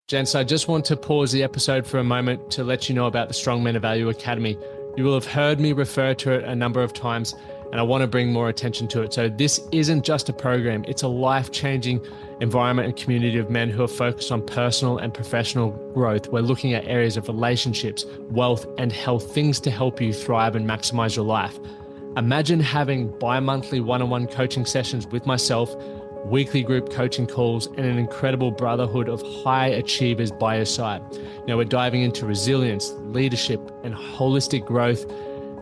Gents, I just want to pause the episode for a moment to let you know about the Strong Men of Value Academy. You will have heard me refer to it a number of times, and I want to bring more attention to it. So this isn't just a program, it's a life-changing environment and community of men who are focused on personal and professional growth. We're looking at areas of relationships, wealth, and health, things to help you thrive and maximize your life. Imagine having bi-monthly one-on-one coaching sessions with myself, weekly group coaching calls, and an incredible brotherhood of high achievers by your side. Now we're diving into resilience, leadership, and holistic growth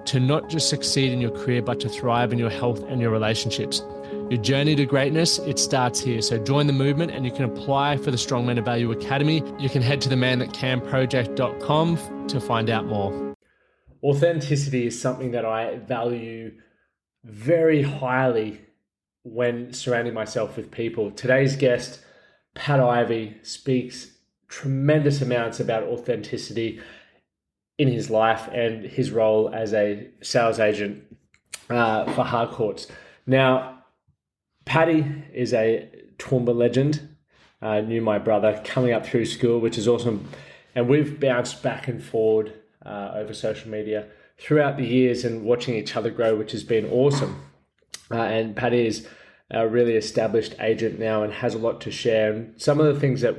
to not just succeed in your career, but to thrive in your health and your relationships. Your journey to greatness, it starts here. So join the movement and you can apply for the Strong Men of Value Academy. You can head to themanthatcanproject.com to find out more. Authenticity is something that I value very highly when surrounding myself with people. Today's guest, Pat Ivey, speaks tremendous amounts about authenticity in his life and his role as a sales agent for Hardcourts. Now, Paddy is a Toowoomba legend. Knew my brother coming up through school, which is awesome. And we've bounced back and forward over social media throughout the years and watching each other grow, which has been awesome. And Paddy is a really established agent now and has a lot to share. And some of the things that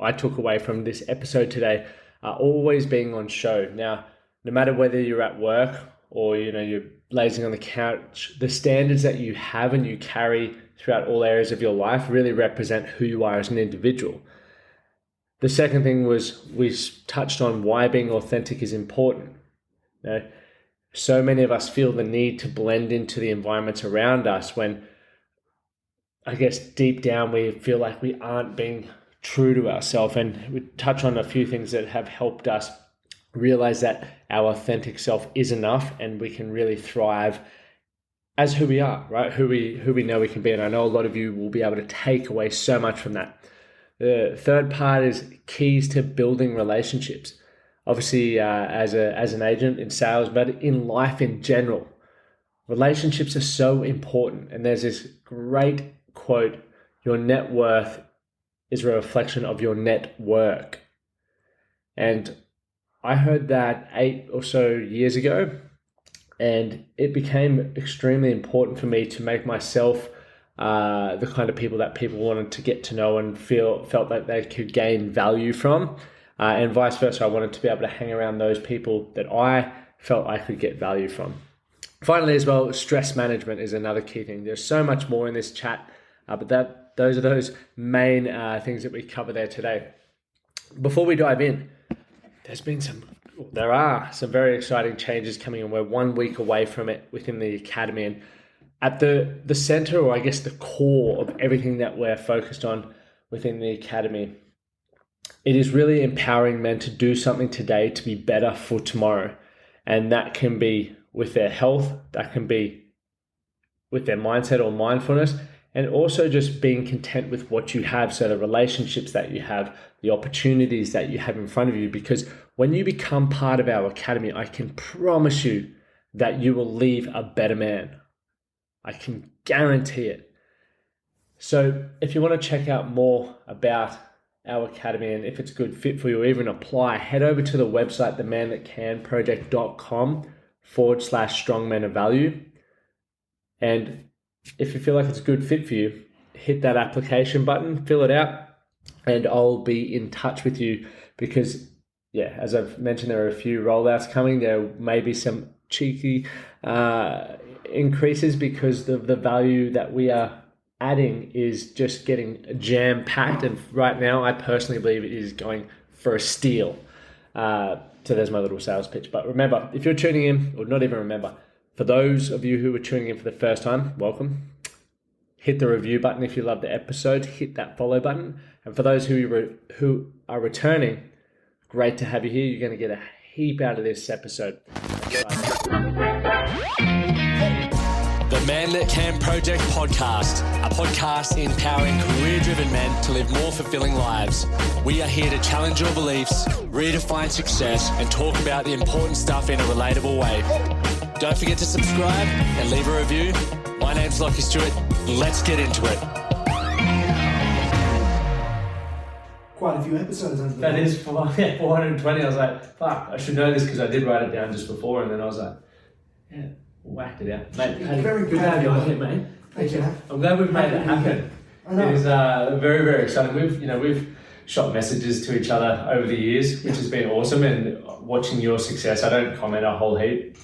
I took away from this episode today are always being on show. Now, no matter whether you're at work or you're lazing on the couch, the standards that you have and you carry throughout all areas of your life really represent who you are as an individual. The second thing was we touched on why being authentic is important. So many of us feel the need to blend into the environments around us when, I guess, deep down we feel like we aren't being true to ourselves. And we touch on a few things that have helped us realize that our authentic self is enough and we can really thrive as who we are, right? Who we know we can be. And I know a lot of you will be able to take away so much from that. The third part is keys to building relationships. Obviously, as an agent in sales, but in life in general, relationships are so important. And there's this great quote, your net worth is a reflection of your network. And I heard that 8 or so years ago, and it became extremely important for me to make myself the kind of people that people wanted to get to know and felt that they could gain value from. And vice versa, I wanted to be able to hang around those people that I felt I could get value from. Finally, as well, stress management is another key thing. There's so much more in this chat, but those are those main things that we cover there today. Before we dive in, there are some very exciting changes coming, and we're 1 week away from it within the academy. And at the center, or I guess the core of everything that we're focused on within the academy, it is really empowering men to do something today to be better for tomorrow. And that can be with their health, that can be with their mindset or mindfulness, and also just being content with what you have. So the relationships that you have, the opportunities that you have in front of you, because when you become part of our academy, I can promise you that you will leave a better man. I can guarantee it. So if you want to check out more about our academy and if it's a good fit for you or even apply, head over to the website, themanthatcanproject.com/strong men of value. And if you feel like it's a good fit for you, hit that application button, fill it out, and I'll be in touch with you because, as I've mentioned, there are a few rollouts coming. There may be some cheeky increases because of the value that we are adding is just getting jam-packed. And right now, I personally believe it is going for a steal. So there's my little sales pitch. But remember, if you're tuning in, or not even remember, for those of you who are tuning in for the first time, welcome. Hit the review button if you love the episode. Hit that follow button. And for those who are returning, great to have you here. You're going to get a heap out of this episode. The Man That Can Project podcast, a podcast empowering career-driven men to live more fulfilling lives. We are here to challenge your beliefs, redefine success, and talk about the important stuff in a relatable way. Don't forget to subscribe and leave a review. My name's Lachie Stuart. Let's get into it. quite a few episodes under the That belt. is 420. I was like, fuck, I should know this because I did write it down just before, and then I was like, yeah, whacked it out. Mate, Very good to have you on here, mate. Thank you, mate. I'm glad we've made it happen. I know. It is very, very exciting. We've shot messages to each other over the years, which has been awesome. And watching your success, I don't comment a whole heap,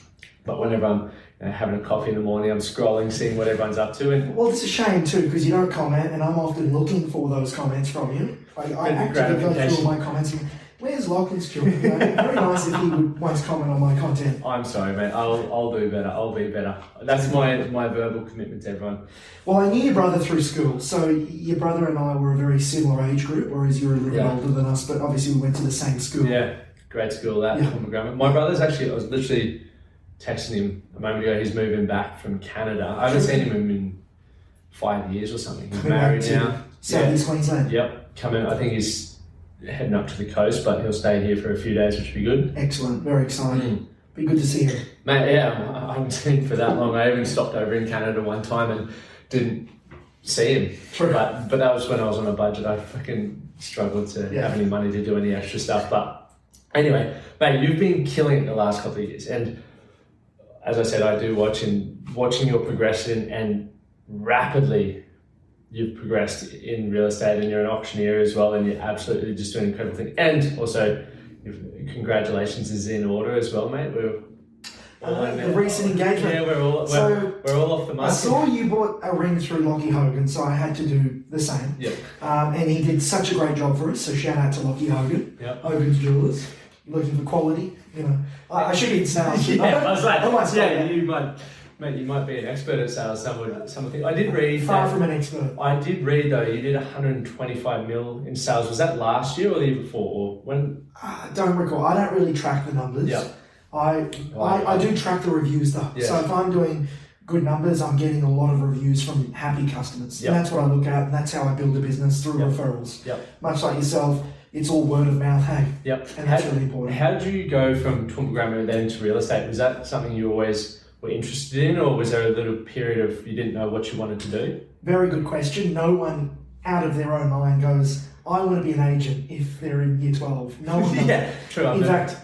but whenever I'm having a coffee in the morning, I'm scrolling, seeing what everyone's up to. And Well, it's a shame too, because you don't comment, and I'm often looking for those comments from you. I actually go through all my comments and where's Lachie Stuart? Very nice if he would once comment on my content. I'm sorry, mate. I'll do better. I'll be better. That's my verbal commitment to everyone. Well, I knew your brother through school, so your brother and I were a very similar age group, whereas you're a little older than us, but obviously we went to the same school. Yeah, great school that. My brother's actually, I was literally texting him a moment ago. He's moving back from Canada. I haven't seen him in 5 years or something. He's married now. Southeast Queensland. Yep, coming. I think he's heading up to the coast, but he'll stay here for a few days, which will be good. Excellent, very exciting. Be good to see him. Mate, yeah, I haven't seen him for that long. I even stopped over in Canada one time and didn't see him. True. But that was when I was on a budget. I fucking struggled to have any money to do any extra stuff. But anyway, mate, you've been killing it the last couple of years. And as I said, I do watching your progression, and rapidly you've progressed in real estate, and you're an auctioneer as well, and you're absolutely just doing incredible things. And also, congratulations is in order as well, mate. We're the recent engagement. Yeah, we're all off the mark. I saw you bought a ring through Lachie Hogan, so I had to do the same. Yeah. And he did such a great job for us, so shout out to Lachie Hogan. Yeah. Hogan's Jewelers. Looking for quality, I should be in sales. I was like, I you might be an expert at sales. Some would think. I did read. Far from an expert. I did read though. You did 125 mil in sales. Was that last year or the year before? Or when? I don't recall. I don't really track the numbers. Yeah. I do track the reviews though. Yeah. So if I'm doing good numbers, I'm getting a lot of reviews from happy customers. Yep. And that's what I look at, and that's how I build a business through referrals. Yep. Much like yourself, it's all word of mouth, hey? Yep. And that's really important. How did you go from Toowoomba then into real estate? Was that something you always were interested in, or was there a little period of you didn't know what you wanted to do? Very good question. No one out of their own mind goes, I want to be an agent if they're in year 12. No one does. Yeah, true. In fact,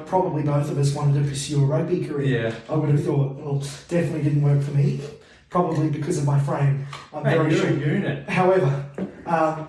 probably both of us wanted to pursue a rugby career. Yeah. I would have thought, well, definitely didn't work for me, probably because of my frame. I'm very sure. You're in it. However,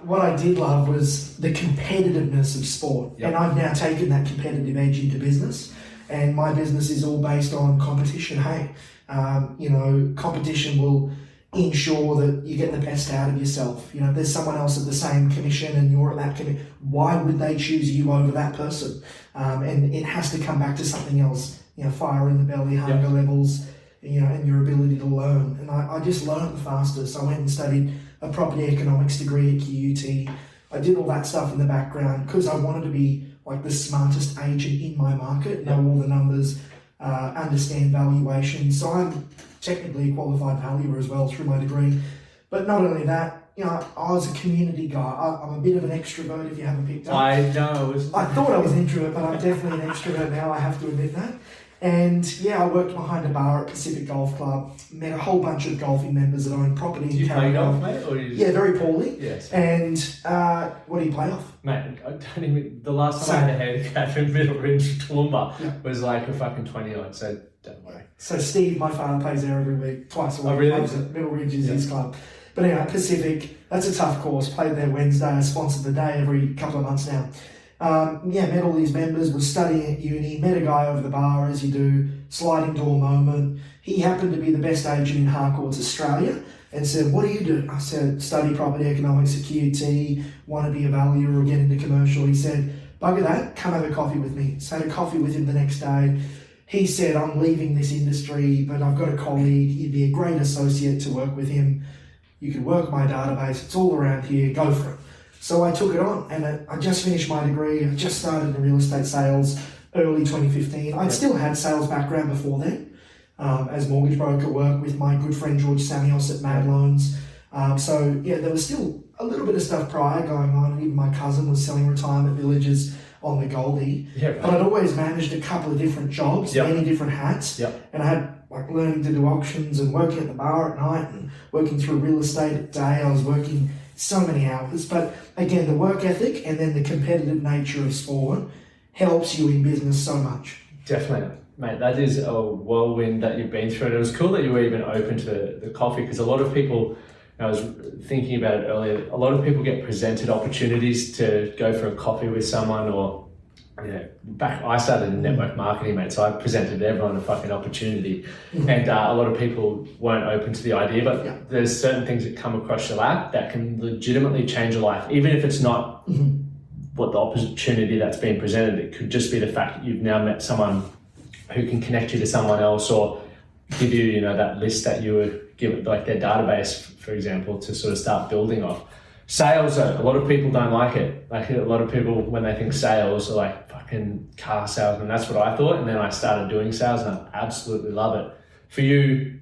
what I did love was the competitiveness of sport. Yep. And I've now taken that competitive edge into business. And my business is all based on competition. Hey, competition will ensure that you get the best out of yourself. There's someone else at the same commission and you're at that commission. Why would they choose you over that person? And it has to come back to something else. Fire in the belly, hunger levels, and your ability to learn. And I just learned faster. So I went and studied a property economics degree at QUT. I did all that stuff in the background because I wanted to be like the smartest agent in my market, know all the numbers, understand valuation. So I'm technically a qualified valuer as well through my degree. But not only that, I was a community guy. I'm a bit of an extrovert if you haven't picked up. I know. I thought I was an introvert, but I'm definitely an extrovert now, I have to admit that. And I worked behind a bar at Pacific Golf Club, met a whole bunch of golfing members that own property Do you play golf, mate? Or you just... very poorly. Yes. And what do you play off? Mate, I don't even... The last time I had a handicap in Middle Ridge, Toowoomba, was like a fucking 20-odd, so don't worry. So Steve, my father, plays there every week, twice a week. Oh, really? Loves it. Middle Ridge is his club. But anyway, Pacific, that's a tough course. Played there Wednesday. I sponsored the day every couple of months now. Met all these members, was studying at uni, met a guy over the bar, as you do, sliding door moment. He happened to be the best agent in Harcourts, Australia, and said, what do you do? I said, study property economics at QUT, want to be a valuer or get into commercial. He said, bugger that, come have a coffee with me. So I had a coffee with him the next day. He said, I'm leaving this industry, but I've got a colleague. He'd be a great associate to work with him. You can work my database. It's all around here. Go for it. So I took it on, and I just finished my degree. I just started in real estate sales early 2015. I'd still had sales background before then, as mortgage broker, work with my good friend George Samios at Mad Loans. There was still a little bit of stuff prior going on, and even my cousin was selling retirement villages on the Goldie. Yeah, right. But I'd always managed a couple of different jobs, many different hats, and I had learning to do auctions and working at the bar at night and working through real estate at day. I was working so many hours. But again, the work ethic and then the competitive nature of sport helps you in business so much. Definitely. Mate, that is a whirlwind that you've been through. And it was cool that you were even open to the coffee, because a lot of people, I was thinking about it earlier, a lot of people get presented opportunities to go for a coffee with someone, or, I started in network marketing, mate, so I presented everyone a fucking opportunity. And a lot of people weren't open to the idea, but there's certain things that come across your lap that can legitimately change your life, even if it's not what the opportunity that's being presented. It could just be the fact that you've now met someone who can connect you to someone else, or give you, that list that you would give, like their database, for example, to sort of start building off. Sales, a lot of people don't like it. Like, a lot of people, when they think sales, are like fucking car salesman. That's what I thought. And then I started doing sales and I absolutely love it. For you,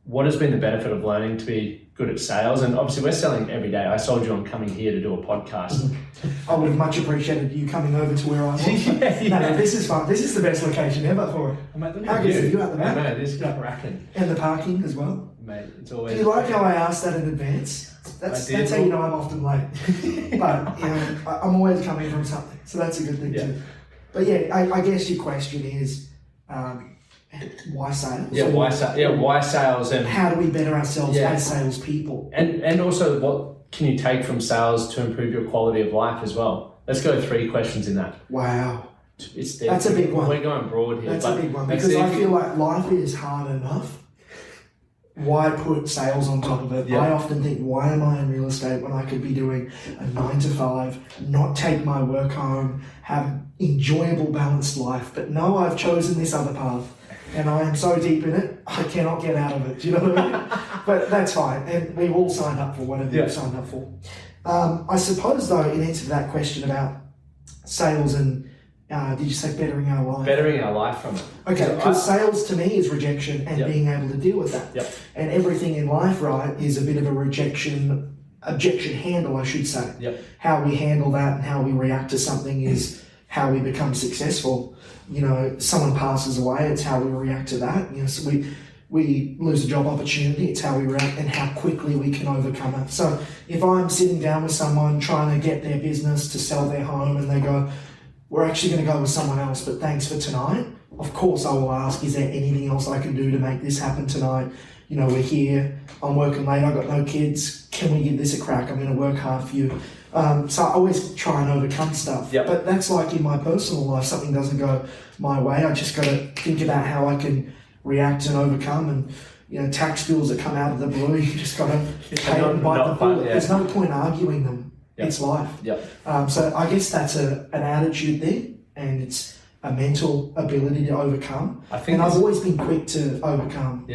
what has been the benefit of learning to be good at sales? And obviously we're selling every day. I sold you on coming here to do a podcast. I would have much appreciated you coming over to where I was. No, this is fun. This is the best location ever for it. How good is you at the back? No, this is cracking. And the parking as well. Mate, it's always... Do you like how I asked that in advance? That's how you know I'm often late. But, I'm always coming from something. So that's a good thing too. But I guess your question is, why sales? Why sales, and how do we better ourselves as salespeople? And also, what can you take from sales to improve your quality of life as well? Let's go 3 questions in that. Wow. That's a big one. We're going broad here. That's a big one, because I feel like life is hard enough. Why put sales on top of it? I often think, why am I in real estate when I could be doing a 9 to 5, not take my work home, have enjoyable, balanced life? But no, I've chosen this other path, and I am so deep in it, I cannot get out of it. Do you know what I mean? But that's fine, and we've all signed up for whatever you've signed up for. I suppose, though, in answer to that question about sales and did you say bettering our life? Bettering our life from it. Okay, because sales to me is rejection and being able to deal with that. And everything in life, right, is a bit of a objection handle, I should say. How we handle that and how we react to something is how we become successful. Someone passes away, it's how we react to that. So we lose a job opportunity, it's how we react and how quickly we can overcome it. So if I'm sitting down with someone trying to get their business to sell their home and they go, we're actually going to go with someone else, but thanks for tonight. Of course, I will ask, is there anything else I can do to make this happen tonight? We're here, I'm working late, I've got no kids. Can we give this a crack? I'm going to work hard for you. So I always try and overcome stuff. But that's like in my personal life, something doesn't go my way. I just got to think about how I can react and overcome. And, tax bills that come out of the blue, you just got to pay and bite the bullet. There's no point arguing them. It's life. So I guess that's an attitude thing, and it's a mental ability to overcome. I've always been quick to overcome.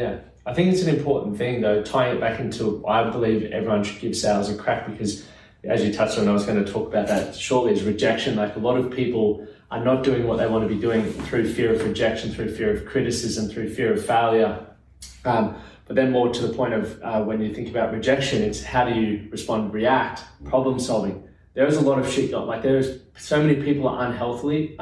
I think it's an important thing, though, tying it back into, I believe everyone should give sales a crack, because as you touched on, I was going to talk about that shortly, is rejection. Like, a lot of people are not doing what they want to be doing through fear of rejection, through fear of criticism, through fear of failure. But then more to the point of when you think about rejection, it's how do you respond, react, problem solving. There is a lot of shit going, like there's so many people are unhealthy,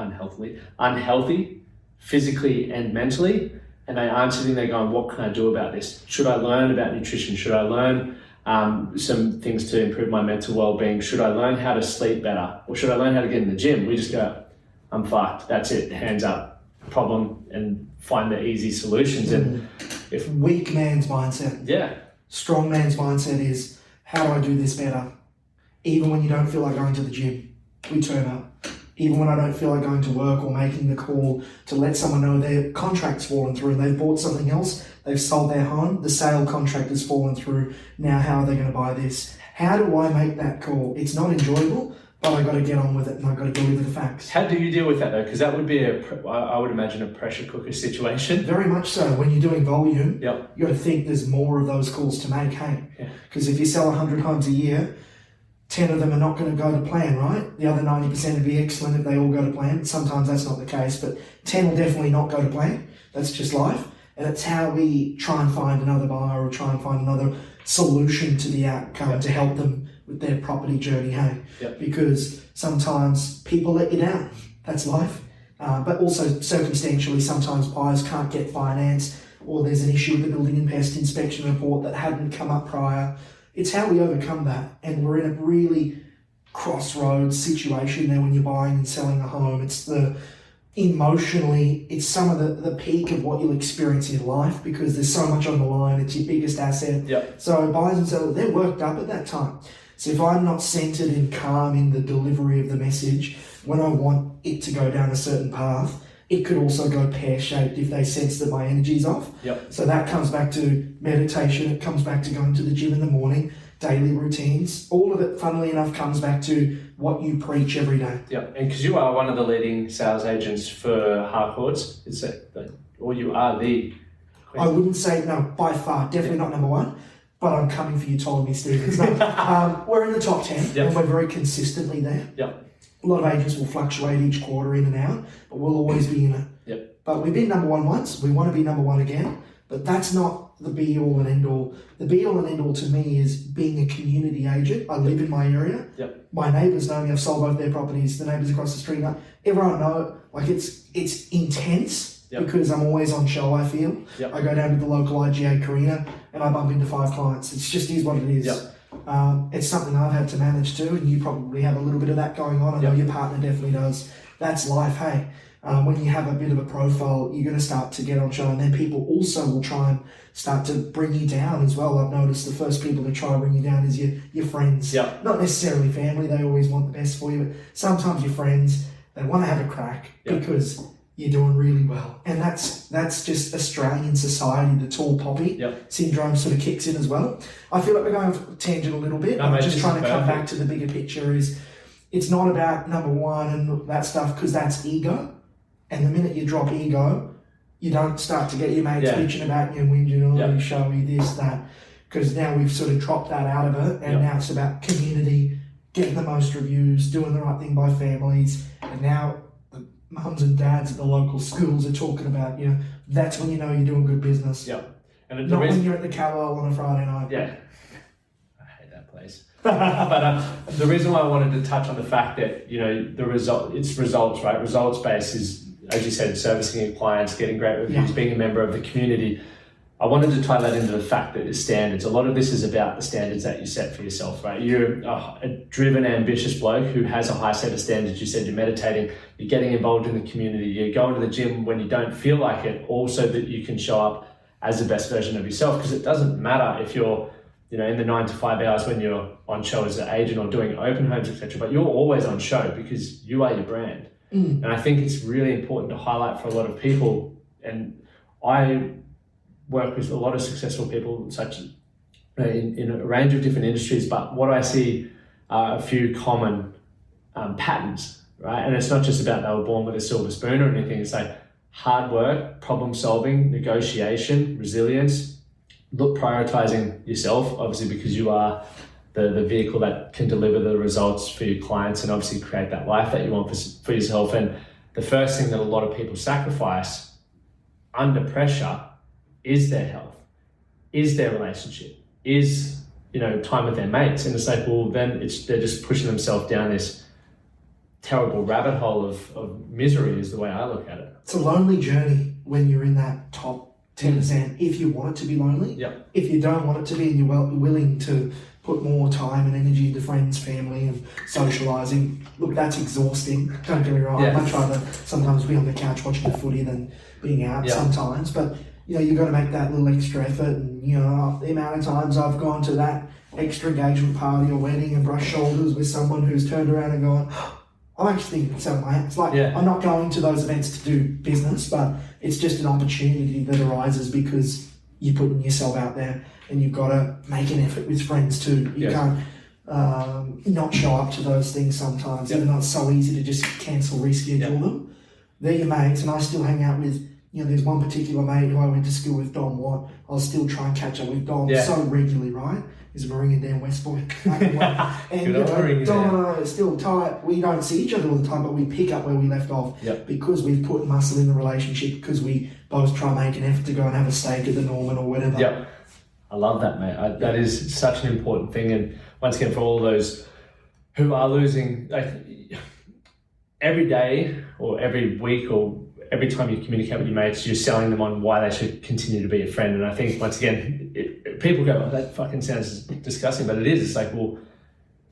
physically and mentally, and they aren't sitting there going, what can I do about this? Should I learn about nutrition? Should I learn some things to improve my mental well-being? Should I learn how to sleep better? Or should I learn how to get in the gym? We just go, I'm fucked, that's it, hands up, problem, and find the easy solutions. And if weak man's mindset. Strong man's mindset is, how do I do this better? Even when you don't feel like going to the gym, we turn up. Even when I don't feel like going to work or making the call to let someone know their contract's fallen through and they've bought something else, they've sold their home, the sale contract has fallen through. Now how are they going to buy this? How do I make that call? It's not enjoyable, but I got to get on with it and I got to deliver the facts. How do you deal with that, though? Because that would be I would imagine, a pressure cooker situation. Very much so. When you're doing volume, you got to think there's more of those calls to make, hey? Because if you sell 100 homes a year, 10 of them are not going to go to plan, right? The other 90% would be excellent if they all go to plan. Sometimes that's not the case, but 10 will definitely not go to plan. That's just life. And it's how we try and find another buyer or try and find another solution to the outcome to help them with their property journey, hey? Because sometimes people let you down. That's life. But also circumstantially, sometimes buyers can't get finance, or there's an issue with the building and pest inspection report that hadn't come up prior. it's how we overcome that. And we're in a really crossroads situation there when you're buying and selling a home. It's emotionally, it's some of the peak of what you'll experience in your life because there's so much on the line. It's your biggest asset. Yep. So buyers and sellers, they're worked up at that time. So if I'm not centered and calm in the delivery of the message, when I want it to go down a certain path, it could also go pear-shaped if they sense that my energy's off. Yep. So that comes back to meditation. It comes back to going to the gym in the morning, daily routines. All of it, funnily enough, comes back to what you preach every day. Yeah, and because you are one of the leading sales agents for Harcourts, or you are the... I wouldn't say, no, by far, definitely not number one, but I'm coming for you, Ptolemy Stevens. No, we're in the top 10, and we're very consistently there. Yep. A lot of agents will fluctuate each quarter in and out, but we'll always be in it. Yep. But we've been number one once, we want to be number one again, but that's not the be-all and end-all. The be-all and end-all to me is being a community agent. I live in my area. Yep. My neighbours know me. I've sold both their properties. The neighbours across the street know. Everyone know. Like it's intense because I'm always on show, I feel. Yep. I go down to the local IGA Carina and I bump into 5 clients. It's just is what it is. Yep. It's something I've had to manage too, and you probably have a little bit of that going on. I know your partner definitely does. That's life, hey. When you have a bit of a profile, you're going to start to get on show, and then people also will try and start to bring you down as well. I've noticed the first people to try and bring you down is your friends. Yep. Not necessarily family, they always want the best for you, but sometimes your friends, they want to have a crack because you're doing really well. And that's just Australian society, the tall poppy syndrome sort of kicks in as well. I feel like we're going off tangent a little bit. I'm just trying to come back to the bigger picture is it's not about number one and that stuff because that's ego. And the minute you drop ego, you don't start to get your mates bitching about you and whinging, you showy, this, that. Because now we've sort of dropped that out of it and now it's about community, getting the most reviews, doing the right thing by families. And now mums and dads at the local schools are talking about, that's when you know you're doing good business. Yep. And not when you're at the Callowell on a Friday night. Yeah. I hate that place. But the reason why I wanted to touch on the fact that, it's results, right? Results-based is, as you said, servicing your clients, getting great reviews, being a member of the community. I wanted to tie that into the fact that it's standards. A lot of this is about the standards that you set for yourself, right? You're a driven, ambitious bloke who has a high set of standards. You said you're meditating, you're getting involved in the community, you're going to the gym when you don't feel like it, also that you can show up as the best version of yourself, because it doesn't matter if you're, in the 9 to 5 hours when you're on show as an agent or doing open homes, etc. But you're always on show because you are your brand. And I think it's really important to highlight for a lot of people. And I work with a lot of successful people, such in a range of different industries. But what I see are a few common patterns, right? And it's not just about they were born with a silver spoon or anything. It's like hard work, problem solving, negotiation, resilience. Look, prioritizing yourself, obviously, because you are the vehicle that can deliver the results for your clients and obviously create that life that you want for yourself. And the first thing that a lot of people sacrifice under pressure is their health, is their relationship, is, time with their mates. And it's like, well, then they're just pushing themselves down this terrible rabbit hole of misery is the way I look at it. It's a lonely journey when you're in that top 10%, if you want it to be lonely. Yep. If you don't want it to be and you're willing to put more time and energy into friends, family and socialising, look, that's exhausting. Don't get me wrong. Yeah. I'd rather sometimes be on the couch watching the footy than being out sometimes. But, you've got to make that little extra effort. And, the amount of times I've gone to that extra engagement party or wedding and brushed shoulders with someone who's turned around and gone, I'm actually thinking of selling my house. I'm not going to those events to do business, but it's just an opportunity that arises because you're putting yourself out there and you've got to make an effort with friends too. You can't not show up to those things sometimes, even though it's so easy to just cancel, reschedule them. They're your mates, and I still hang out with, there's one particular mate who I went to school with, Dom Watt. I'll still try and catch up with Dom so regularly, right? He's a Moringan West boy. And Dom and I are still tight. We don't see each other all the time, but we pick up where we left off because we've put muscle in the relationship, because we both try and make an effort to go and have a steak at the Norman or whatever. Yep. I love that, mate. That is such an important thing. And once again, for all of those who are losing, every day or every week or every time you communicate with your mates, you're selling them on why they should continue to be a friend. And I think, once again, people go, oh, that fucking sounds disgusting, but it is. It's like, well,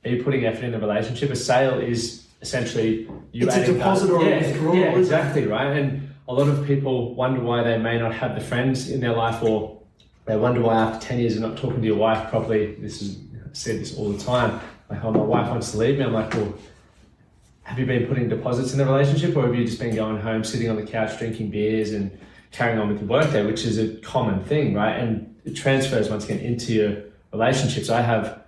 are you putting effort in the relationship? A sale is essentially you it's a deposit or a withdrawal. Yeah, exactly, right? And a lot of people wonder why they may not have the friends in their life, or they wonder why after 10 years you're not talking to your wife properly. I said this all the time. Like, oh, my wife wants to leave me. I'm like, well, have you been putting deposits in the relationship, or have you just been going home, sitting on the couch, drinking beers and carrying on with your work day, which is a common thing, right? And it transfers once again into your relationships. I have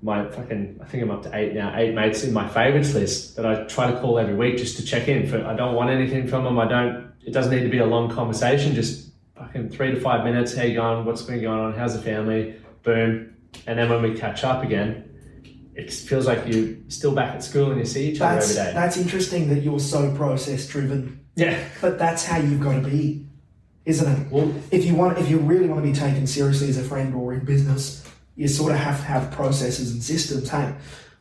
I think I'm up to 8 now, 8 mates in my favorites list that I try to call every week just to check in. I don't want anything from them. It doesn't need to be a long conversation, just fucking 3 to 5 minutes. How you going? What's been going on? How's the family? Boom. And then when we catch up again, it feels like you're still back at school and you see each other every day. That's interesting that you're so process driven. Yeah. But that's how you've got to be, isn't it? Well, if you really want to be taken seriously as a friend or in business, you sort of have to have processes and systems, hey?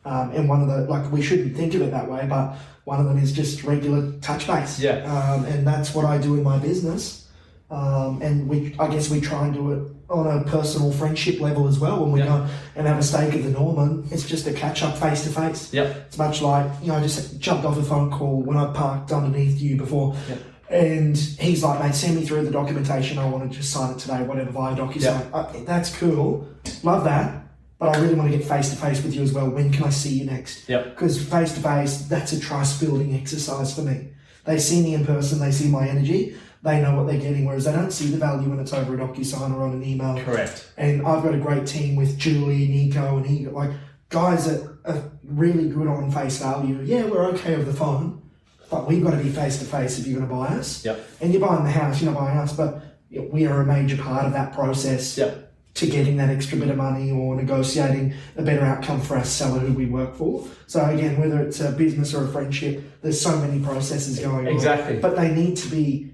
And one of the, we shouldn't think of it that way, but one of them is just regular touch base. Yeah. And that's what I do in my business. And I guess we try and do it on a personal friendship level as well. When we go and have a steak at the Norman, it's just a catch up face to face. Yeah. It's much like, I just jumped off a phone call when I parked underneath you before. Yeah. And he's like, mate, send me through the documentation. I want to just sign it today, whatever, via DocuSign. That's cool. Love that. But I really want to get face to face with you as well. When can I see you next? Yep. Because face to face, that's a trust building exercise for me. They see me in person, they see my energy, they know what they're getting, whereas they don't see the value when it's over a DocuSign or on an email. Correct. And I've got a great team with Julie, Nico, and guys that are really good on face value. Yeah, we're okay over the phone, but we've got to be face to face if you're going to buy us. Yep. And you're buying the house, you're not buying us, but we are a major part of that process. Yep. To getting that extra bit of money or negotiating a better outcome for our seller who we work for. So again, whether it's a business or a friendship, there's so many processes going on. Exactly. But they need to be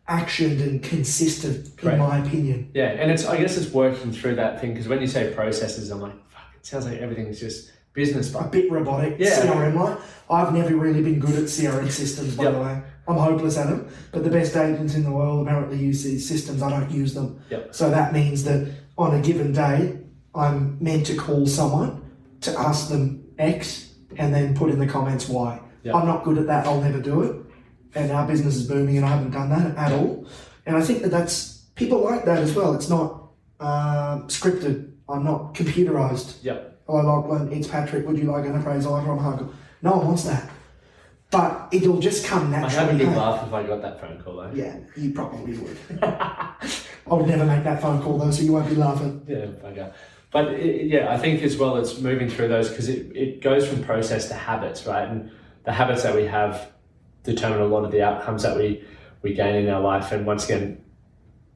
actioned and consistent, in my opinion. Yeah, and I guess it's working through that thing, because when you say processes, I'm like, fuck, it sounds like everything is just business. But a bit robotic, CRM-like. I've never really been good at CRM systems, by the way. I'm hopeless at them, but the best agents in the world apparently use these systems. I don't use them. Yep. So that means that on a given day, I'm meant to call someone to ask them X and then put in the comments Y. Yep. I'm not good at that. I'll never do it. And our business is booming and I haven't done that at all. And I think that's, people like that as well. It's not scripted. I'm not computerized. Yep. Hello, Lachlan. It's Patrick. Would you like an appraisal? I'm Hargle. No one wants that. But it'll just come naturally. I have a good laugh if I got that phone call though. Yeah, you probably would. I would never make that phone call though, so you won't be laughing. Yeah, okay. But I think as well it's moving through those, because it goes from process to habits, right? And the habits that we have determine a lot of the outcomes that we gain in our life. And once again,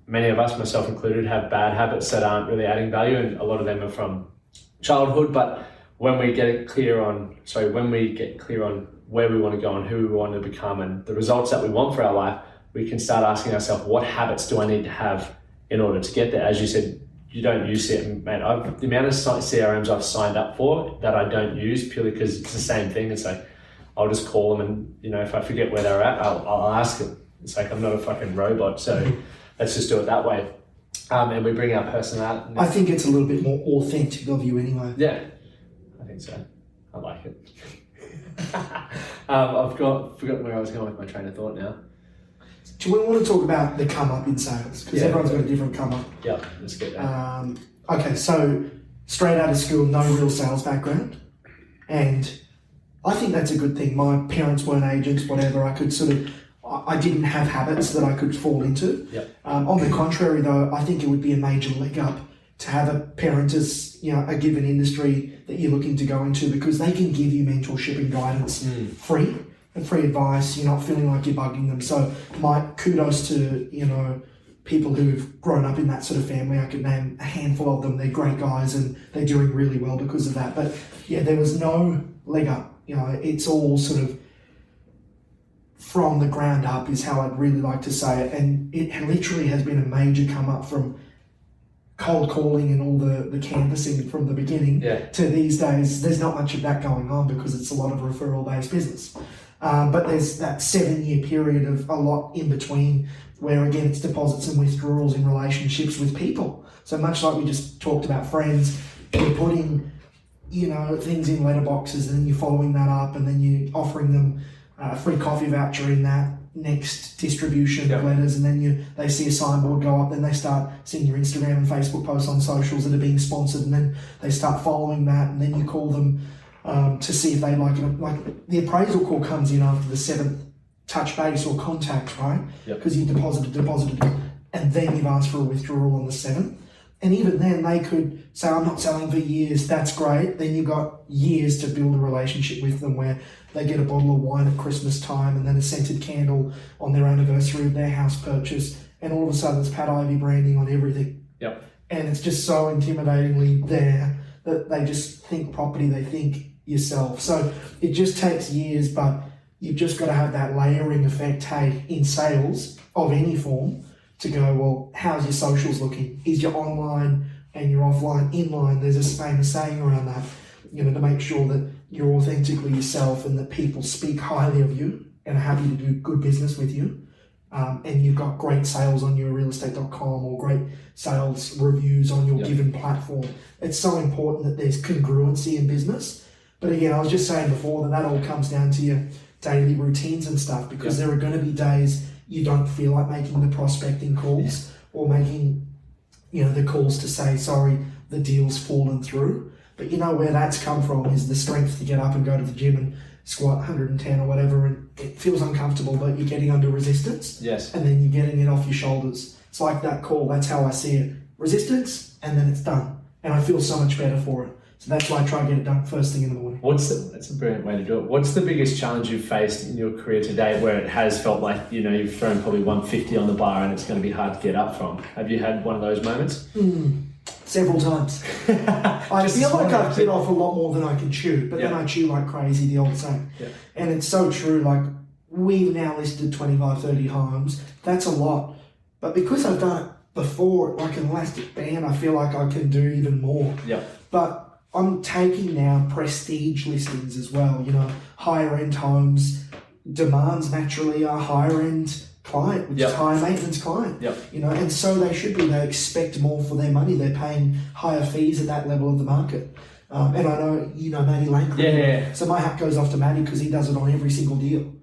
many of us, myself included, have bad habits that aren't really adding value, and a lot of them are from childhood. But when we get clear on where we want to go and who we want to become and the results that we want for our life, we can start asking ourselves, what habits do I need to have in order to get there? As you said, you don't use it, mate. The amount of CRMs I've signed up for that I don't use purely because it's the same thing. It's like, I'll just call them and, if I forget where they're at, I'll ask them. It's like, I'm not a fucking robot, so let's just do it that way. And we bring our personality. I think it's a little bit more authentic of you anyway. Yeah, I think so. I like it. I've forgotten where I was going with my train of thought now. Do we want to talk about the come up in sales? Because everyone's got a different come up. Yeah, let's get that. Okay, so straight out of school, no real sales background. And I think that's a good thing. My parents weren't agents, whatever. I didn't have habits that I could fall into. Yep. On the contrary, though, I think it would be a major leg up to have a parent as a given industry that you're looking to go into, because they can give you mentorship and guidance free advice. You're not feeling like you're bugging them. So my kudos to people who've grown up in that sort of family. I could name a handful of them. They're great guys and they're doing really well because of that. But there was no leg up. It's all sort of from the ground up is how I'd really like to say it. And it literally has been a major come up from cold calling and all the canvassing from the beginning to these days, there's not much of that going on because it's a lot of referral-based business. But there's that 7-year period of a lot in between where, again, it's deposits and withdrawals in relationships with people. So much like we just talked about friends, you're putting, things in letterboxes and then you're following that up and then you're offering them a free coffee voucher in that next distribution of letters, and then they see a signboard go up, then they start seeing your Instagram and Facebook posts on socials that are being sponsored, and then they start following that, and then you call them to see if they like it. Like the appraisal call comes in after the 7th touch base or contact, right? Because you deposited, and then you've asked for a withdrawal on the 7th. And even then, they could say, I'm not selling for years, that's great. Then you've got years to build a relationship with them where they get a bottle of wine at Christmas time and then a scented candle on their anniversary of their house purchase. And all of a sudden, it's Pat Ivey branding on everything. And it's just so intimidatingly there that they just think property, they think yourself. So it just takes years, but you've just got to have that layering effect, hey, in sales of any form, to go, well, how's your socials looking? Is your online and your offline in line? There's a famous saying around that, to make sure that you're authentically yourself and that people speak highly of you and are happy to do good business with you. And you've got great sales on your realestate.com or great sales reviews on your given platform. It's so important that there's congruency in business. But again, I was just saying before that all comes down to your daily routines and stuff, because there are going to be days you don't feel like making the prospecting calls or making, the calls to say, sorry, the deal's fallen through. But where that's come from is the strength to get up and go to the gym and squat 110 or whatever, and it feels uncomfortable, but you're getting under resistance. And then you're getting it off your shoulders. It's like that call. That's how I see it. Resistance, and then it's done. And I feel so much better for it. So that's why I try and get it done first thing in the morning. That's a brilliant way to do it. What's the biggest challenge you've faced in your career today where it has felt like, you've thrown probably 150 on the bar and it's going to be hard to get up from? Have you had one of those moments? Several times. I feel like I've bit off a lot more than I can chew, but then I chew like crazy, the old saying. And it's so true. Like, we've now listed 25, 30 homes. That's a lot. But because I've done it before, like an elastic band, I feel like I can do even more. But I'm taking now prestige listings as well, higher end homes. Demands naturally are higher end client, which is higher maintenance client. And so they should be. They expect more for their money. They're paying higher fees at that level of the market. And I know, Matty Lachlan. So my hat goes off to Matty because he does it on every single deal.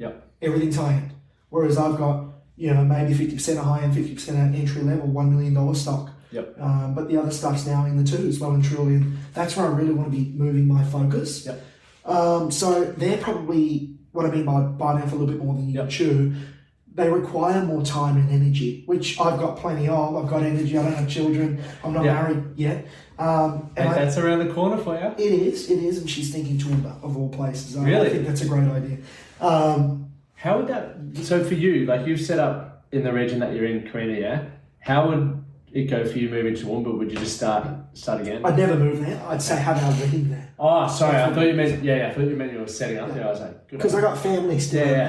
Everything's high end. Whereas I've got, maybe 50% of high end, 50% at entry level, $1 million stock. But the other stuff's now in the twos, well and truly. And that's where I really want to be moving my focus. So they're probably, what I mean by bite off a little bit more than you chew, they require more time and energy, which I've got plenty of. I've got energy, I don't have children, I'm not married yet. And that's around the corner for you? It is, and she's thinking Toowoomba, of all places. Really? I think that's a great idea. How would that, so for you, like you've set up in the region that you're in, Carina, how would it go for you moving to Toowoomba? Would you just start again? I'd never move there. I'd say have our wedding there. Oh, sorry. I thought you meant you were setting up there. I was like, because I got family still there,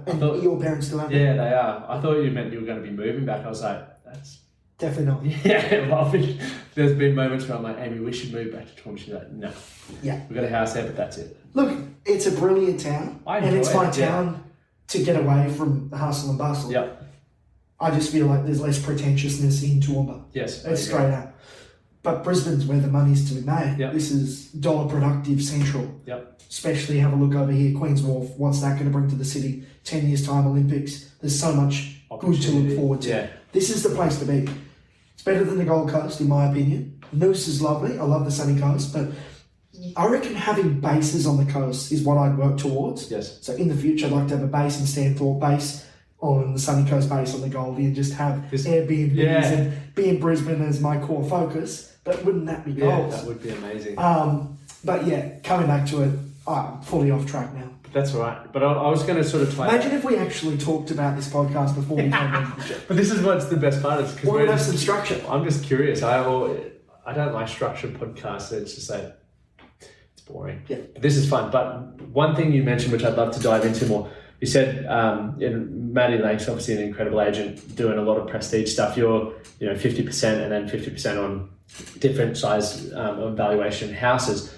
And your parents still have there. Yeah, they are. I thought you meant you were going to be moving back. I was like, that's definitely not. Yeah, well, there's been moments where I'm like, Amy, we should move back to Toowoomba. She's like, no. We've got a house there, but that's it. Look, it's a brilliant town. And it's my town to get away from the hustle and bustle. I just feel like there's less pretentiousness in Toowoomba. It's straight out. But Brisbane's where the money's to be made. This is dollar productive central. Especially have a look over here, Queen's Wharf. What's that going to bring to the city? 10 years time, Olympics. There's so much good to look forward to. This is the place to be. It's better than the Gold Coast, in my opinion. Noosa is lovely. I love the sunny coast, but I reckon having bases on the coast is what I'd work towards. So in the future, I'd like to have a base in Stanthorpe, base on the sunny coast, base on the Goldie, and just have Airbnbs and be in Brisbane as my core focus. But wouldn't that be gold? That would be amazing. But coming back to it, I'm fully off track now. That's all right. But I was going to sort of imagine if we actually talked about this podcast before we came on. But this is what's the best part is because we have some structure. I'm just curious. I don't like structured podcasts. It's just like it's boring. But this is fun. But one thing you mentioned, which I'd love to dive into more, You said Maddie Lank's obviously an incredible agent doing a lot of prestige stuff. You're 50% and then 50% on different size valuation houses.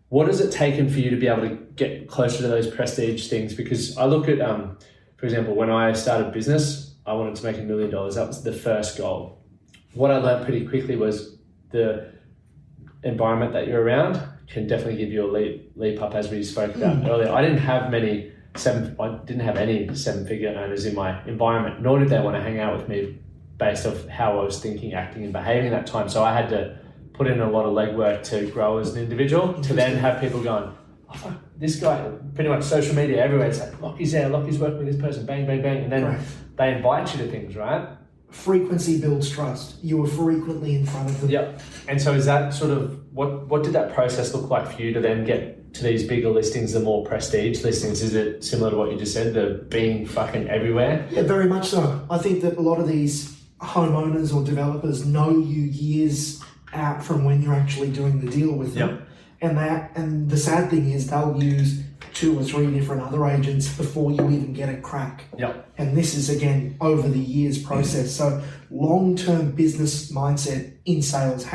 What has it taken for you to be able to get closer to those prestige things? Because I look at, for example, when I started business, I wanted to make $1 million. That was the first goal. What I learned pretty quickly was the environment that you're around can definitely give you a leap up, as we spoke about earlier. I didn't have any seven-figure earners in my environment, nor did they want to hang out with me based off how I was thinking, acting, and behaving at that time. So I had to put in a lot of legwork to grow as an individual, to then have people going, oh, fuck, this guy, pretty much social media everywhere, it's like, Lachie's there, Lachie's working with this person, bang, bang, bang, and then they invite you to things, right? Frequency builds trust. You were frequently in front of them. Yep. And so is that sort of, what did that process look like for you to then get to these bigger listings, the more prestige listings? Is it similar to what you just said, the being fucking everywhere? Yeah, very much so. I think that a lot of these homeowners or developers know you years out from when you're actually doing the deal with them. Yep. And the sad thing is they'll use 2 or 3 different other agents before you even get a crack. Yep. And this is, again, over the years process. So long-term business mindset in sales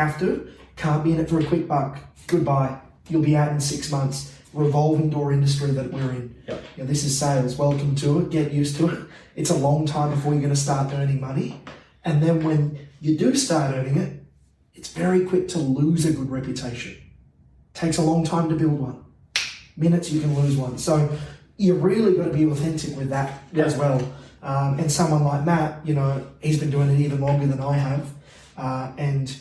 can't be in it for a quick buck. Goodbye. You'll be out in 6 months. Revolving door industry that we're in. Yep. This is sales. Welcome to it. Get used to it. It's a long time before you're going to start earning money. And then when you do start earning it, it's very quick to lose a good reputation. Takes a long time to build one. Minutes you can lose one. So you really got to be authentic with that as well. And someone like Matt, he's been doing it even longer than I have. And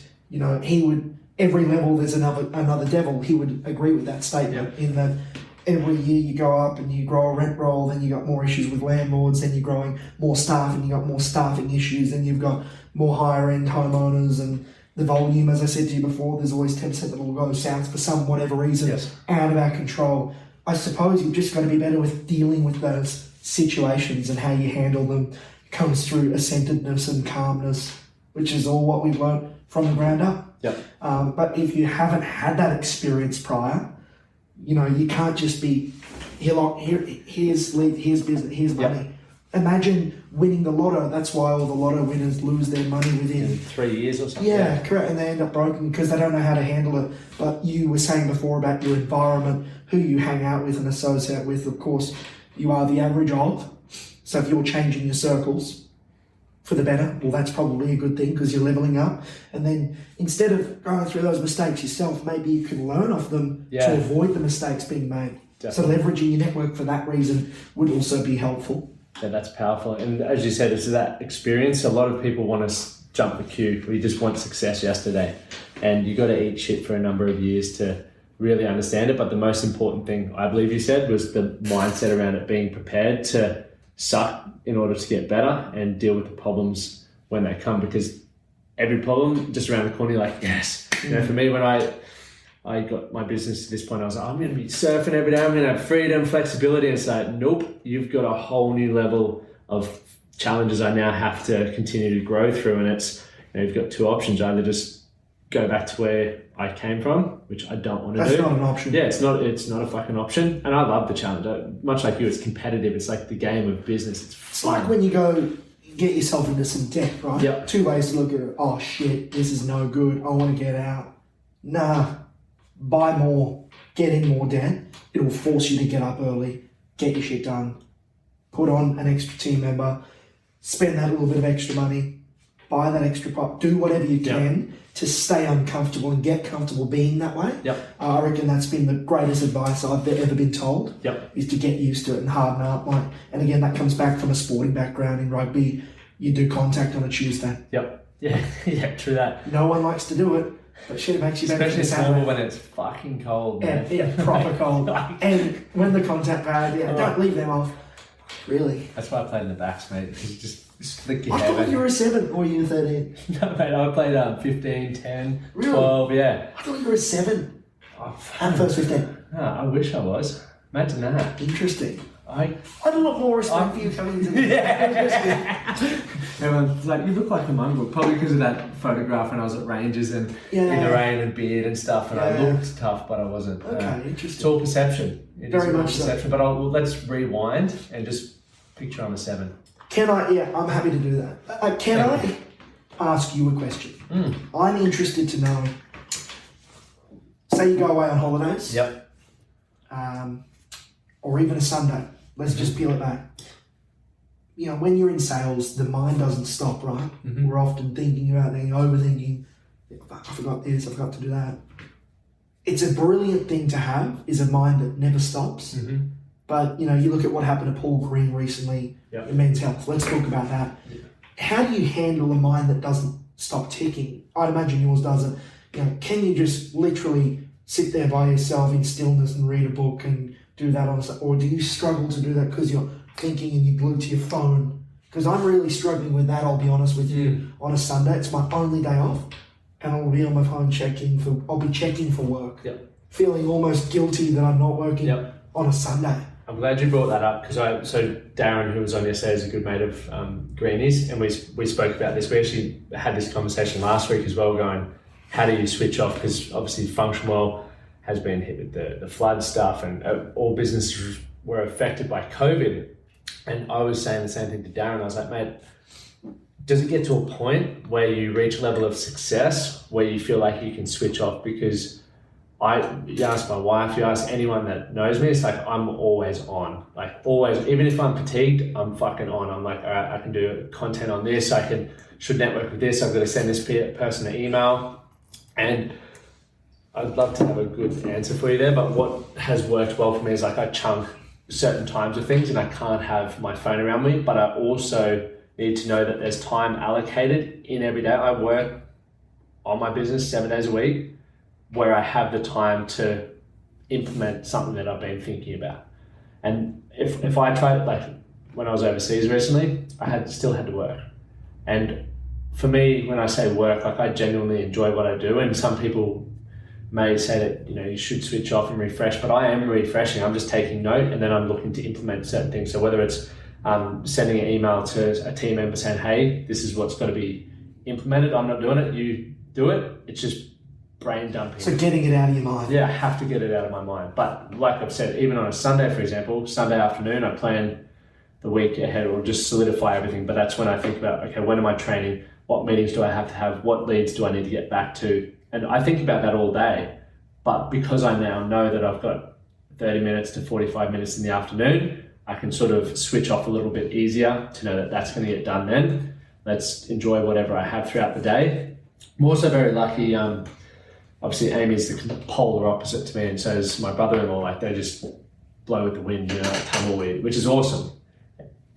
he would, every level there's another devil. He would agree with that statement in that every year you go up and you grow a rent roll, then you got more issues with landlords, then you're growing more staff and you got more staffing issues, then you've got more higher end homeowners, and the volume, as I said to you before, there's always 10% that will go south for some whatever reason, out of our control. I suppose you've just got to be better with dealing with those situations, and how you handle them comes through a centeredness and calmness, which is all what we've learned from the ground up. Yep. But if you haven't had that experience prior, you can't just be, here's business, here's money. Yep. Imagine winning the lotto. That's why all the lotto winners lose their money within 3 years or something. Yeah, correct. And they end up broken because they don't know how to handle it. But you were saying before about your environment, who you hang out with and associate with. Of course, you are the average of. So if you're changing your circles for the better, well, that's probably a good thing because you're leveling up. And then instead of going through those mistakes yourself, maybe you can learn off them to avoid the mistakes being made. Definitely. So leveraging your network for that reason would also be helpful. Yeah, that's powerful. And as you said, it's that experience. A lot of people want to jump the queue. We just want success yesterday. And you got to eat shit for a number of years to really understand it. But the most important thing, I believe you said, was the mindset around it, being prepared to suck in order to get better and deal with the problems when they come. Because every problem just around the corner, you're like, yes. For me, when I got my business to this point, I was like, I'm going to be surfing every day. I'm going to have freedom, flexibility. And it's like, nope, you've got a whole new level of challenges I now have to continue to grow through. And it's, you've got 2 options. Either just go back to where I came from, which I don't want to do. That's not an option. Yeah, it's not a fucking option. And I love the challenge. Much like you, it's competitive. It's like the game of business. It's like when you go get yourself into some debt, right? Yep. 2 ways to look at it. Oh shit, this is no good. I want to get out. Nah. Buy more, get in more debt. It will force you to get up early, get your shit done, put on an extra team member, spend that little bit of extra money, buy that extra pot, do whatever you can to stay uncomfortable and get comfortable being that way. Yep. I reckon that's been the greatest advice I've ever been told, is to get used to it and harden up. And again, that comes back from a sporting background in rugby. You do contact on a Tuesday. Yep. Yeah, true that. No one likes to do it. But shit, it makes you better. Especially summer when it's fucking cold, man. Yeah, proper cold. And when the contact pad, don't leave them off. Really. That's why I played in the backs, mate. Because you just flick your hair. I thought you were a 7 or you were 13. No, mate, I played 15, 10, really? 12, yeah. I thought you were a 7. And first 15. No, I wish I was. Imagine that. Interesting. I had a lot more respect for you coming into this. Everyone's like, you look like a mongrel, probably because of that photograph when I was at Rangers and in the rain and beard and stuff, and I looked tough, but I wasn't. Okay, interesting. It's all perception. Very much perception. But let's rewind and just Picture on the 7. I'm happy to do that. Can I ask you a question? I'm interested to know, say you go away on holidays. Yep. Or even a Sunday. Let's just peel it back. You know, when you're in sales, the mind doesn't stop, right? We're often thinking about things, overthinking. I forgot this, I forgot to do that. It's a brilliant thing to have, is a mind that never stops. But, you know, you look at what happened to Paul Green recently in Men's Health. Let's talk about that. How do you handle a mind that doesn't stop ticking? I'd imagine yours doesn't. You know, can you just literally sit there by yourself in stillness and read a book and do that or do you struggle to do that because you're thinking and you're glued to your phone? Because I'm really struggling with that, I'll be honest with you. On a Sunday, it's my only day off, and I'll be on my phone I'll be checking for work. Feeling almost guilty that I'm not working on a Sunday. I'm glad you brought that up, because so Darren, who was on yesterday, is a good mate of Greeny's, and we spoke about this. We actually had this conversation last week as well, going, how do you switch off? Because obviously Functionwell has been hit with the flood stuff, and all businesses were affected by COVID. And I was saying the same thing to Darren. I was like, mate, does it get to a point where you reach a level of success where you feel like you can switch off? Because you ask my wife, you ask anyone that knows me, it's like I'm always on. Like always, even if I'm fatigued, I'm fucking on. I'm like, all right, I can do content on this, should network with this, I've got to send this person an email. And I'd love to have a good answer for you there, but what has worked well for me is like I chunk certain times of things and I can't have my phone around me, but I also need to know that there's time allocated in every day. I work on my business 7 days a week where I have the time to implement something that I've been thinking about. And if I tried, like when I was overseas recently, I still had to work. And for me, when I say work, like I genuinely enjoy what I do, and some people may say that, you know, you should switch off and refresh, but I am refreshing. I'm just taking note, and then I'm looking to implement certain things. So whether it's sending an email to a team member saying, hey, this is what's got to be implemented. I'm not doing it. You do it. It's just brain dumping. So getting it out of your mind. Yeah, I have to get it out of my mind. But like I've said, even on a Sunday, for example, Sunday afternoon, I plan the week ahead or just solidify everything. But that's when I think about, okay, when am I training? What meetings do I have to have? What leads do I need to get back to? And I think about that all day, but because I now know that I've got 30 minutes to 45 minutes in the afternoon, I can sort of switch off a little bit easier to know that that's going to get done then. Let's enjoy whatever I have throughout the day. I'm also very lucky, obviously Amy's the polar opposite to me, and so is my brother-in-law. Like they just blow with the wind, you know, like tumbleweed, which is awesome.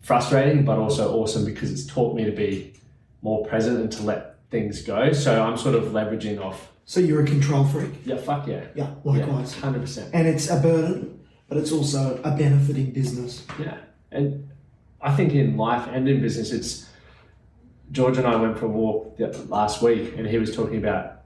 Frustrating, but also awesome because it's taught me to be more present and to let things go. So I'm sort of leveraging off. So you're a control freak? Yeah, fuck yeah. Yeah, likewise. Yeah, 100%. And it's a burden, but it's also a benefit in business. Yeah. And I think in life and in business, George and I went for a walk last week, and he was talking about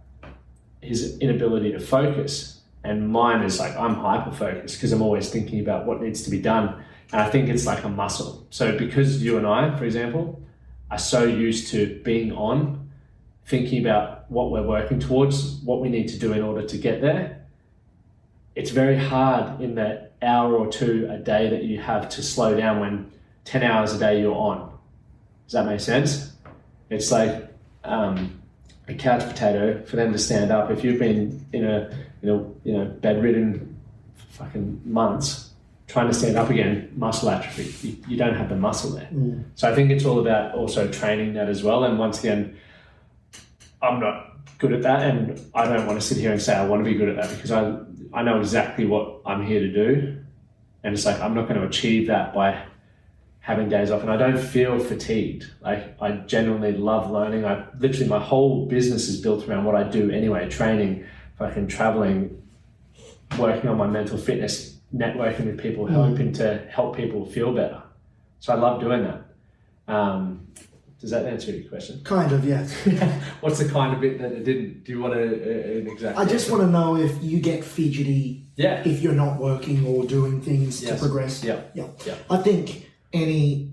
his inability to focus. And mine is like, I'm hyper-focused because I'm always thinking about what needs to be done. And I think it's like a muscle. So because you and I, for example, are so used to being on, thinking about what we're working towards, what we need to do in order to get there, it's very hard in the hour or two a day that you have to slow down when 10 hours a day you're on. Does that make sense? It's like a couch potato for them to stand up. If you've been in a bedridden for fucking months, trying to stand up again, muscle atrophy, you don't have the muscle there. So I think it's all about also training that as well. And once again, I'm not good at that, and I don't want to sit here and say I want to be good at that, because I know exactly what I'm here to do, and it's like I'm not going to achieve that by having days off. And I don't feel fatigued. Like I genuinely love learning. My whole business is built around what I do anyway: training, fucking traveling, working on my mental fitness, networking with people, hoping to help people feel better. So I love doing that. Does that answer your question? Kind of, yes. What's the kind of bit that it didn't? Do you want an exact I just want to know if you get fidgety if you're not working or doing things to progress. Yeah. I think any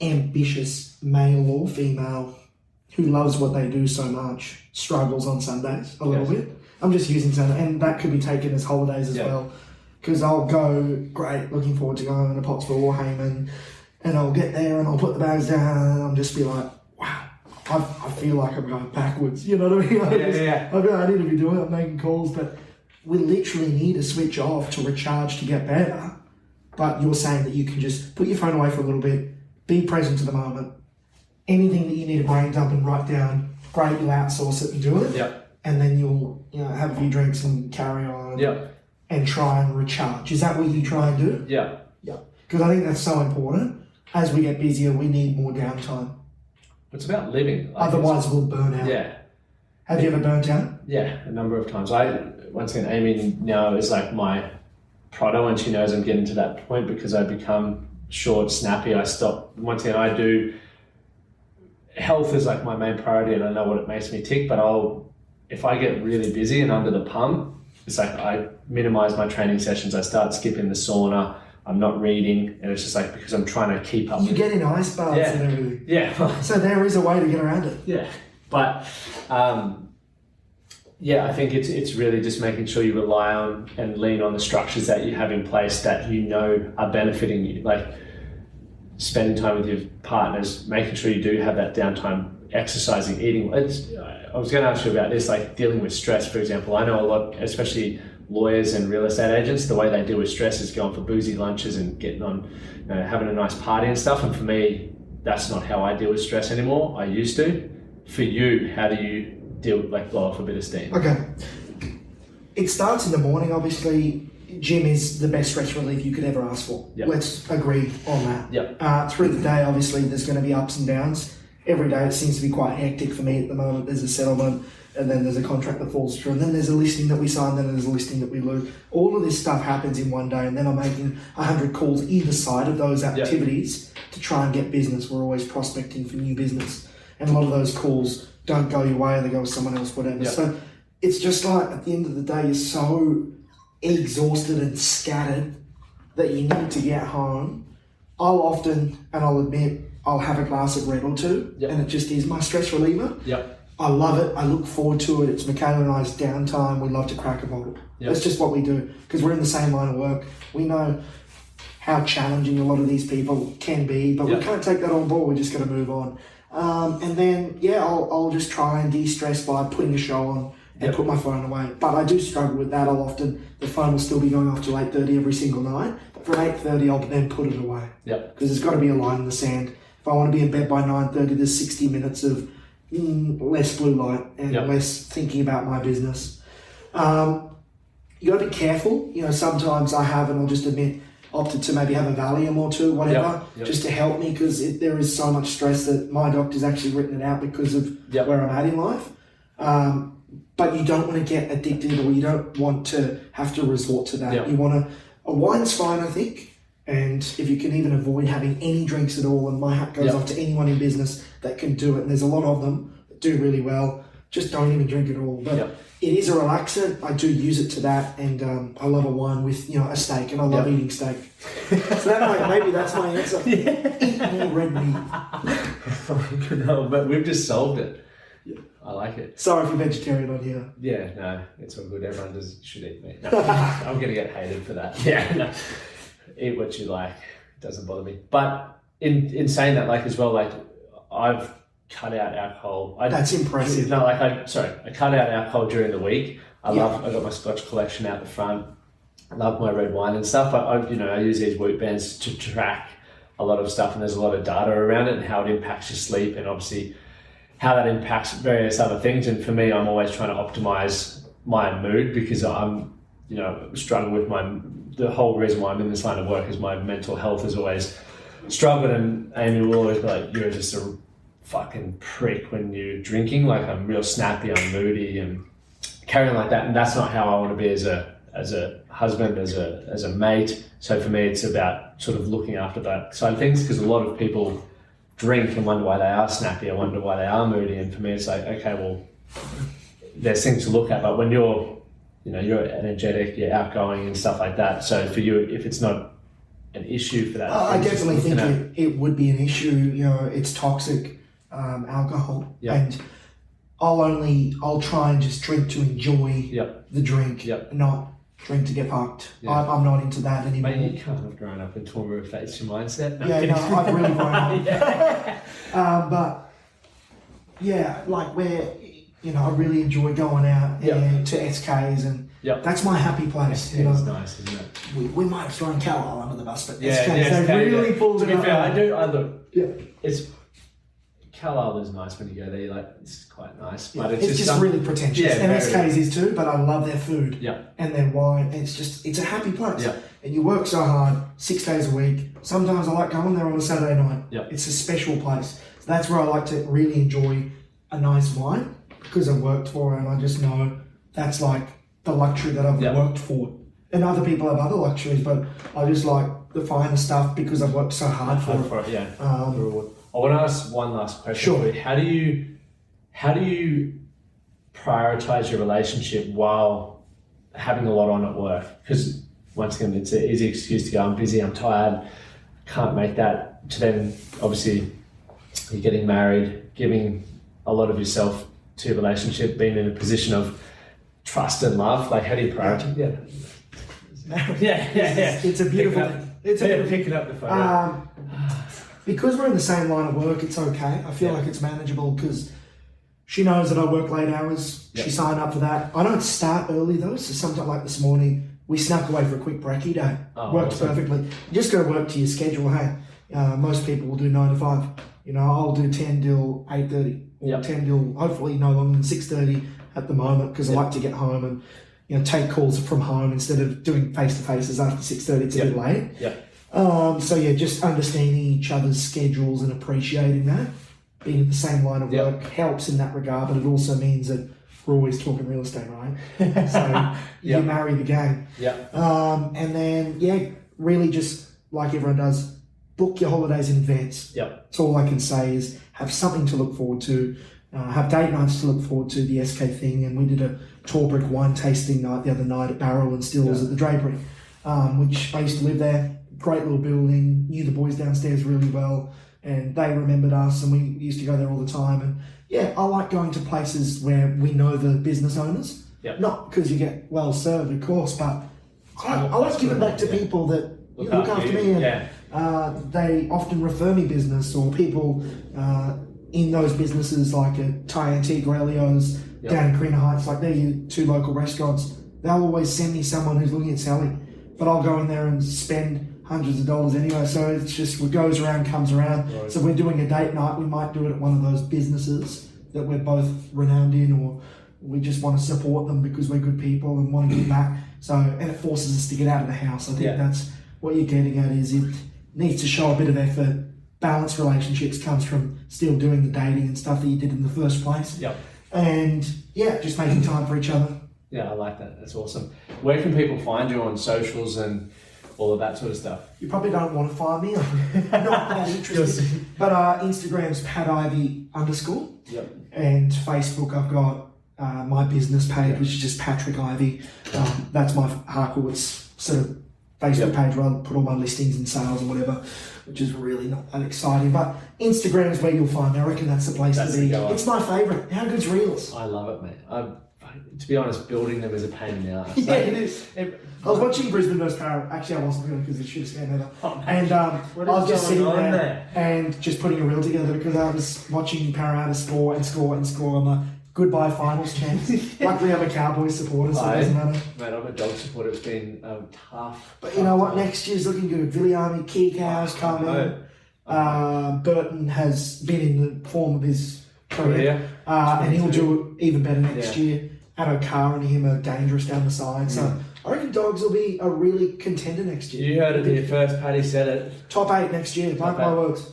ambitious male or female who loves what they do so much struggles on Sundays a little bit. I'm just using Sunday, and that could be taken as holidays as well. Because I'll go, great, looking forward to going to Pottsville or Hayman, and I'll get there and I'll put the bags down and I'll just be like, wow, I feel like I'm going backwards. You know what I mean? I need to be doing it, I'm making calls, but we literally need to switch off to recharge to get better. But you're saying that you can just put your phone away for a little bit, be present to the moment. Anything that you need to brain dump and write down, great, you'll outsource it and do it. Yep. And then you'll have a few drinks and carry on. Yep. And try and recharge. Is that what you try and do? Yeah. Yeah. Because I think that's so important. As we get busier, we need more downtime. It's about living. Otherwise, we'll burn out. Yeah. Have you ever burnt out? Yeah, a number of times. Once again, Amy now is like my prado, and she knows I'm getting to that point because I become short, snappy. I stop. Once again, health is like my main priority, and I know what it makes me tick. But if I get really busy and under the pump, it's like I minimize my training sessions. I start skipping the sauna. I'm not reading, and it's just like because I'm trying to keep up. You get in ice baths and everything. Yeah. So there is a way to get around it. Yeah, but I think it's really just making sure you rely on and lean on the structures that you have in place that you know are benefiting you. Like spending time with your partners, making sure you do have that downtime, exercising, eating. I was going to ask you about this, like dealing with stress, for example. I know a lot, especially lawyers and real estate agents, the way they deal with stress is going for boozy lunches and getting on, having a nice party and stuff. And for me, that's not how I deal with stress anymore. I used to. For you, how do you deal with, blow off a bit of steam? Okay. It starts in the morning, obviously. Gym is the best stress relief you could ever ask for. Yep. Let's agree on that. Yep. Through the day, obviously, there's going to be ups and downs. Every day it seems to be quite hectic for me at the moment. There's a settlement, and then there's a contract that falls through, and then there's a listing that we sign, then there's a listing that we lose. All of this stuff happens in one day, and then I'm making 100 calls either side of those activities to try and get business. We're always prospecting for new business, and a lot of those calls don't go your way, they go with someone else, whatever. Yep. So it's just like at the end of the day, you're so exhausted and scattered that you need to get home. I'll often, and I'll admit, I'll have a glass of red or two, and it just is my stress reliever. Yep. I love it. I look forward to it. It's Michaela and I's downtime. We love to crack a bottle. Yep. That's just what we do because we're in the same line of work. We know how challenging a lot of these people can be, but we can't take that on board. We're just going to move on. And then, I'll just try and de-stress by putting a show on and put my phone away. But I do struggle with that. The phone will still be going off till 8:30 every single night. But from 8:30, I'll then put it away. Yep. Because there's got to be a line in the sand. If I want to be in bed by 9:30, there's 60 minutes of less blue light and less thinking about my business. You got to be careful. Sometimes I have, and I'll just admit, opted to maybe have a Valium or two, whatever, just to help me because there is so much stress that my doctor's actually written it out because of where I'm at in life. But you don't want to get addicted or you don't want to have to resort to that. You want to... A wine's fine, I think. And if you can even avoid having any drinks at all, and my hat goes off to anyone in business that can do it, and there's a lot of them that do really well, just don't even drink at all. But it is a relaxant. I do use it to that, and I love a wine with a steak, and I love eating steak. So maybe that's my answer. Eat more red meat. No, but we've just solved it. I like it. Sorry if you're vegetarian on here. Yeah, no, it's all good. Everyone should eat meat. No, I'm going to get hated for that. Yeah, no. Eat what you like. It doesn't bother me. But in saying that, as well, I've cut out alcohol. That's impressive. No, I cut out alcohol during the week. I got my Scotch collection out the front. I love my red wine and stuff. But I use these Whoop bands to track a lot of stuff, and there's a lot of data around it and how it impacts your sleep, and obviously how that impacts various other things. And for me, I'm always trying to optimize my mood because I'm, struggling with the whole reason why I'm in this line of work is my mental health is always struggled, and Amy will always be like, you're just a fucking prick when you're drinking. I'm real snappy, I'm moody and carrying like that. And that's not how I want to be as a husband, as a mate. So for me, it's about sort of looking after that side of things, because a lot of people drink and wonder why they are snappy, I wonder why they are moody. And for me, it's like, okay, well, there's things to look at, but when you're energetic, you're outgoing and stuff like that. So for you, if it's not an issue for that, I definitely think it would be an issue. It's toxic, alcohol, and I'll try and just drink to enjoy the drink, not drink to get fucked. Yeah. I'm not into that anymore. Mate, you can't have grown up in Toowoomba if that's your mindset. No, Yeah, no, I've really grown up. Yeah. But yeah, like where, you know, I really enjoy going out and to SKs, and that's my happy place. You know, it's nice, isn't it? we might have thrown Carlisle under the bus, but Yeah, SKs, they really pulled it up. I look. Yeah. It's Carlisle is nice when you go there. You're like, this is quite nice, but it's just really pretentious. Yeah, and very. SKs is too, but I love their food. Yeah. And their wine. It's a happy place. Yeah. And you work so hard, 6 days a week. Sometimes I like going there on a Saturday night. Yeah. It's a special place. So that's where I like to really enjoy a nice wine, because I've worked for it, and I just know that's like the luxury that I've worked for. And other people have other luxuries, but I just like the finer stuff because I've worked so hard for it. I want to ask one last question. Sure. For you. How do you prioritize your relationship while having a lot on at work? Because once again, it's an easy excuse to go, I'm busy, I'm tired, can't make that. To then, obviously, you're getting married, giving a lot of yourself to a relationship, being in a position of trust and love. Like, how do you prioritize? Yeah. It's a beautiful thing. It's a beautiful thing. Picking up the phone. Because we're in the same line of work, it's okay. I feel like it's manageable because she knows that I work late hours. She signed up for that. I don't start early though, so sometimes like this morning, we snuck away for a quick brekkie day. Worked perfectly. You just got to work to your schedule. Hey, most people will do 9 to 5. You know, I'll do 10 till 8:30 or 10 till hopefully no longer than 6:30 at the moment, because I like to get home and, you know, take calls from home instead of doing face-to-faces after 6:30. It's a bit late. So yeah, just understanding each other's schedules and appreciating that. Being in the same line of work helps in that regard, but it also means that we're always talking real estate, right? So you marry the game. And then, really just like everyone does, book your holidays in advance. That's all I can say is have something to look forward to. Have date nights to look forward to, the SK thing. And we did a Torbrick wine tasting night the other night at Barrel and Stills at the Drapery, which I used to live there. Great little building, knew the boys downstairs really well, and they remembered us, and we used to go there all the time. And yeah, I like going to places where we know the business owners. Not because you get well served, of course, but I like giving back to people that look after me. And they often refer me business, or people in those businesses, like a Thai Antique Aurelio's down in Carina Heights, like they're your 2 local restaurants. They'll always send me someone who's looking at selling, but I'll go in there and spend hundreds of dollars anyway. So it's just what goes around comes around. So if we're doing a date night, we might do it at one of those businesses that we're both renowned in, or we just want to support them because we're good people and want to give back. So, and it forces us to get out of the house. I think that's what you're getting at, is it needs to show a bit of effort. Balanced relationships comes from still doing the dating and stuff that you did in the first place. And just making time for each other. Yeah, I like that. That's awesome. Where can people find you on socials and all of that sort of stuff? You probably don't want to find me. I'm not that interested. But Instagram's @Ivey_. And Facebook, I've got my business page, which is just Patrick Ivey. That's my Harcourt's sort of Facebook page where I put all my listings and sales and whatever, which is really not that exciting. But Instagram is where you'll find me. I reckon that's the place to be. It's my favourite. How good's Reels? I love it, mate. To be honest, building them is a pain in the ass. Yeah, it is. I was watching Brisbane vs Para. Actually, I wasn't really, because it should have stand there. And I was just sitting there and just putting a reel together because I was watching Parramatta score and score and score. I'm like, goodbye finals chance. Luckily, I'm a Cowboys supporter, so it doesn't matter. Mate, I'm a dog supporter. It's been tough. But you know what? Next year's looking good. Viliami, Kikau's coming. Burton has been in the form of his career. And he'll do it even better next year. And O'Carr and him are dangerous down the side. So I reckon Dogs will be a really contender next year. You heard it here first. Paddy said it. Top 8 next year. Mark my words.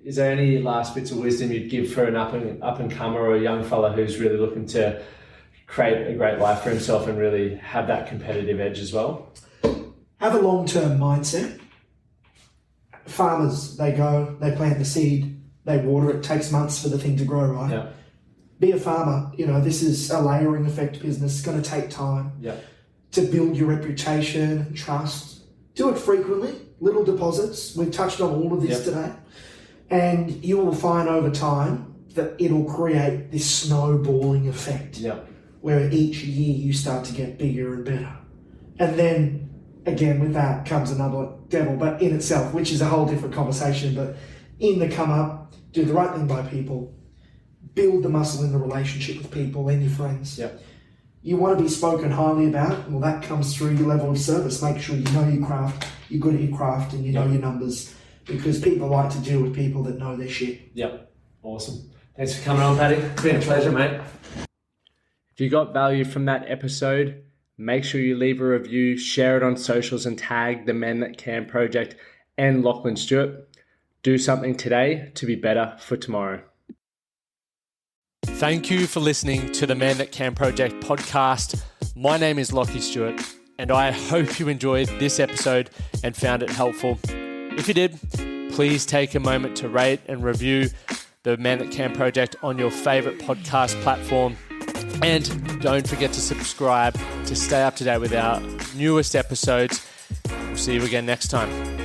Is there any last bits of wisdom you'd give for an up and comer or a young fella who's really looking to create a great life for himself and really have that competitive edge as well? Have a long-term mindset. Farmers, they plant the seed, they water it, takes months for the thing to grow, right? Yeah. Be a farmer. You know, this is a layering effect business. It's going to take time to build your reputation and trust. Do it frequently, little deposits. We've touched on all of this today. And you will find over time that it'll create this snowballing effect where each year you start to get bigger and better. And then, again, with that comes another devil, but in itself, which is a whole different conversation. But in the come up, do the right thing by people, build the muscle in the relationship with people and your friends. Yep. You want to be spoken highly about, well, that comes through your level of service. Make sure you know your craft, you're good at your craft, and you know your numbers, because people like to deal with people that know their shit. Yep. Awesome. Thanks for coming on, Paddy. It's been a pleasure, mate. If you got value from that episode, make sure you leave a review, share it on socials, and tag the Men That Can Project and Lachlan Stuart. Do something today to be better for tomorrow. Thank you for listening to the Man That Can Project podcast. My name is Lachie Stuart, and I hope you enjoyed this episode and found it helpful. If you did, please take a moment to rate and review the Man That Can Project on your favorite podcast platform. And don't forget to subscribe to stay up to date with our newest episodes. We'll see you again next time.